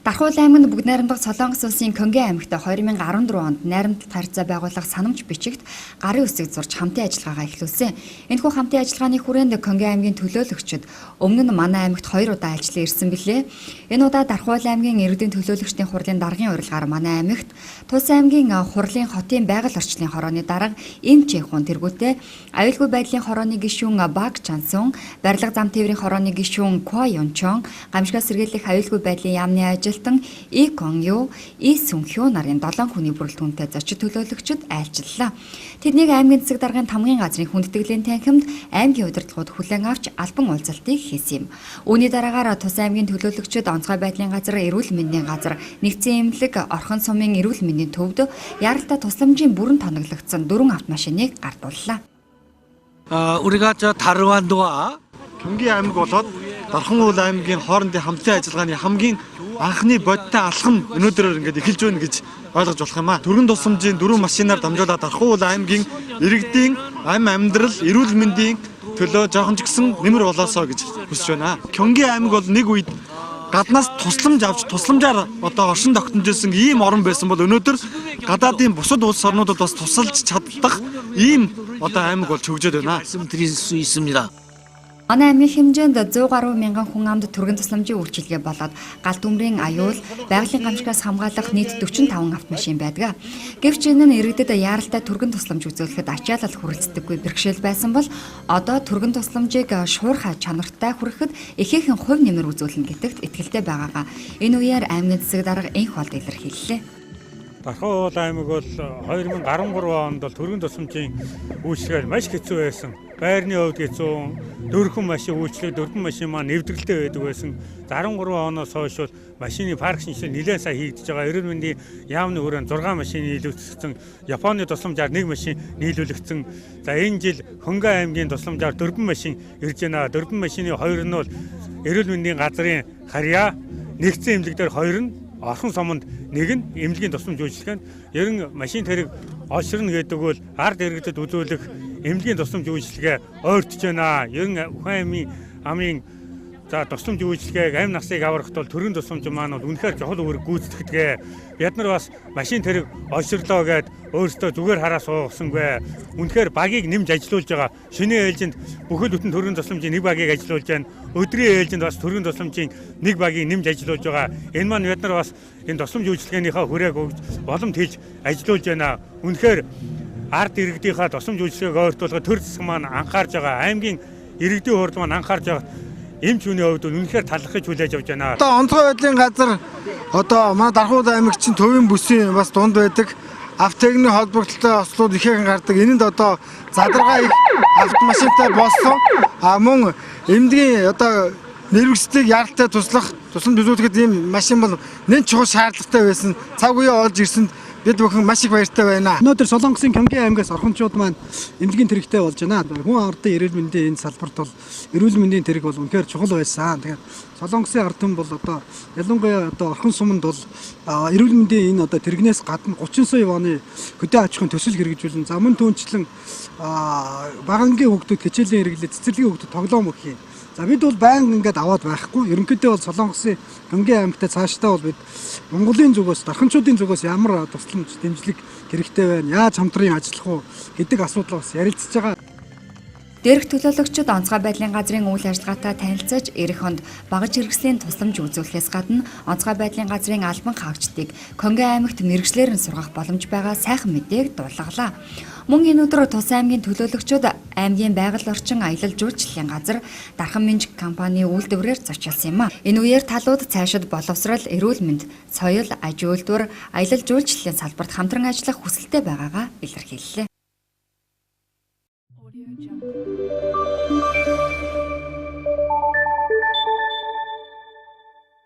Дархуул аймгийн бүгд найрамдах Солонгос улсын Конго аймагт 2014 онд найрамдалт харьцаа байгуулах санамж бичигт гарын үсэг зурж хамтын ажиллагаагаа эхлүүлсэн. Энэхүү хамтын ажиллагааны хүрээнд Конго аймгийн төлөөлөгчид өмнө нь манай аймагт 2 удаа ажиллан ирсэн билээ. Энэ удаа Дархуул аймгийн иргэдийн төлөөлөгчдийн хурлын даргын урилгаар манай аймагт Тус аймгийн хурлын хотын байгаль орчлын хорооны дарга Им Чэхун тэргүүтээ аюулгүй байдлын хорооны гишүүн Баг Чансун, барилга зам тээврийн хорооны гишүүн Ква Юнчон, гамшигаас сэргийлэх аюулгүй байдлын яамны ажилтан И Конё, И Сүнхё нарын 7 хүний бүрэлдэхүүнтэй зочид төлөөлөгчд айлчлалаа. Тэднийг аймгийн засаг даргын тамгын газрын хүндэтгэлийн танхимд аймгийн удирдлагууд хүлээн авч албан уулзалтыг хийсэн юм. Үүний дараагаар Тус аймгийн төлөөлөгчд онцгой байдлын газар, эрүүл мэндийн газар, нэгдсэн эмнэлэг, орхон сумын эрүүл мэндийн төвд яралтай тусламжийн бүрэн тоноглогдсон 4 автомашиныг гардууллаа. 우리가 저 다르완도와 경기 аймаг болоод Дархан аймгийн хоорондын хамтын ажиллагааны хамгийн анхны бодиттой алхам өнөөдрөөр ингээд эхэлж байна гэж ойлгож болох юм аа. Төргөн тусламжийн 4 машинаар дамжуулаад Дархан аймгийн иргэдийн амьдрал, эрүүл мэндийн төлөө жоохон ч гэсэн нэмэр болоосоо гэж хүсэж байна. Гёнги аймаг бол нэг үед гаднаас тусламж авч тусламжаар одоо оршин тогтножсэн ийм орн байсан бол өнөөдөр гадаадын бусад улс орнуудад бас тусалж чаддаг ийм одоо аймаг болж хөгжөөд байна. 말씀드릴 수 있습니다. Манай аймгийн хэмжээнд 100 гаруй мянган хүн амд түргэн тусламжийн үйлчилгээ болоод галт төмрийн аюул, байгалийн гамшигаас хамгаалах нийт 45 автомашин байдаг. Гэвч энэ нь иргэдэд яаралтай түргэн тусламж үзүүлэхэд ачаалал хүрэлцдэггүй бэрхшээл байсан бол одоо түргэн тусламжийг шуурхай чанартай хүрэхэд ихээхэн хувь нэмэр үзүүлнэ гэдэгт итгэлтэй байгаагаа энэ үеэр аймгийн засаг дарга энх болд илэрхийллээ. Дархан аймаг бол 2013 онд бол түргэн тусламжийн үйлчлэгээр маш хэцүү байсан. Байрны хувьд хэцүү, дөрвөн машин үйлчлэг, дөрвөн машин маань нэвтрэлтэй байдаг байсан. 13 оноос хойш бол машины парк шинжилгээ нэлээд сайн хийгдэж байгаа. Эрүүл мэндийн яамны хүрээнд 6 машин нийлүүлэгдсэн, Японы тусламжаар 1 машин нийлүүлэгдсэн. За энэ жил Конго аймгийн тусламжаар 4 машин ирж байна. 4 машины 2 нь бол эрүүл мэндийн газрын харьяа, нэгдсэн эмнэлэг дээр 2 нь орхон суманд 1 нь эмнэлгийн тусламж үйлчлэгэнд ерөн машин тэрэг олширна гэдэг бол ард иргэдэд үзүүлэх эмнэлгийн тусламж үйлчлэгээ ойртож байна. Ерөн Ухаан амын за тусламж үйлчлэгээг амь насыг аврахт бол төрийн тусламж маань бол үнэхээр чухал үүрэг гүйцэтгэдэг. Бид нар бас машин тэрэг олширлоо гэд өөрсдөө зүгээр хараа суугсангүй. Үнэхээр багийг нэмж ажилуулж байгаа. Шинэ ээлжинд бүхэл бүтэн төрийн тусламжийн 1 багийг ажилуулж байна. Өдрийн ээлжинд бас төрийн тусламжийн 1 багийг нэмж ажилуулж байгаа. Энэ маань бид нар бас энэ тусламж үйлчлэгээнийхээ хүрээг өгж боломж хийж ажилуулж байна. Үнэхээр ард иргэдийнхаа тусламж үйлчлэгээг ойртуулахад төр засаг маань анхаарж байгаа. Аймгийн иргэдийн хурд маань анхаарж байгаа. Эмч хүний хувьд үнэхээр талархаж хүлээж авч байна. Одоо онцгой байдлын газар одоо манай Дархан аймагчин төвийн бүсийн бас дунд байдаг. Автогийн холбогдлолтой ослууд ихээхэн гардаг. Энэнд одоо задаргаа их автомашинтай болсон. Мөн эмнэлгийн одоо нэрвэгцлийг яаралтай туслах, тусламж үзүүлэхэд ийм машин бол нэн чухал шаардлагатай байсан. Цаг үеэ олж ирсэнд бид бүхэн маш их баяртай байна. Өнөөдөр Солонгосын Конго аймгаас орхончууд маань эмнэлгийн тэрэгтэй болж байна. Хүн ардын эрүүл мэндийн энэ салбарт бол эрүүл мэндийн тэрэг бол үнэхээр чухал байсан. Тэгэхээр Солонгосын ард түмэн бол одоо ялангуяа одоо орхон суманд бол эрүүл мэндийн энэ одоо тэрэгнээс гадна 30 сая воны хөдөө аж ахуйн төсөл хэрэгжүүлэн замун түүнчлэн багангийн хүүхдүүд хичээлийн хэрэглээ цэцэрлэгийн хүүхдүүд тоглоом өгөх юм. За бид бол байнга ингээд аваад байхгүй. Ерөнхийдөө бол Солонгосын Конго аймагтай цаашдаа бол бид Монголын зүгээс, дарханчуудын зүгээс ямар тусламж дэмжлэг хэрэгтэй байна, яаж хамтран ажиллах уу гэдэг асуудал бас ярилцж байгаа. Дээрх төлөөлөгчид онцгой байдлын газрын үйл ажиллагаатай танилцаж, эх хонд багаж хэрэгслийн тусламж үзүүлэхээс гадна онцгой байдлын газрын албан хаагчдыг Конго аймагт мэргэжлэр нь сургах боломж байгаа сайхан мэдээг дуулгалаа. Мөн энэ өдөр Тус аймгийн төлөөлөгчид аймгийн байгаль орчин аялал жуулчлалын газар Дархан Минжик компани үйлдвэрээр зочилсан юм а. Энэ үеэр талууд цаашид боловсрал, эрүүл мэнд, соёл, аж үйлдвэр, аялал жуулчлалын салбарт хамтран ажиллах хүсэлтэй байгаагаа илэрхийллээ.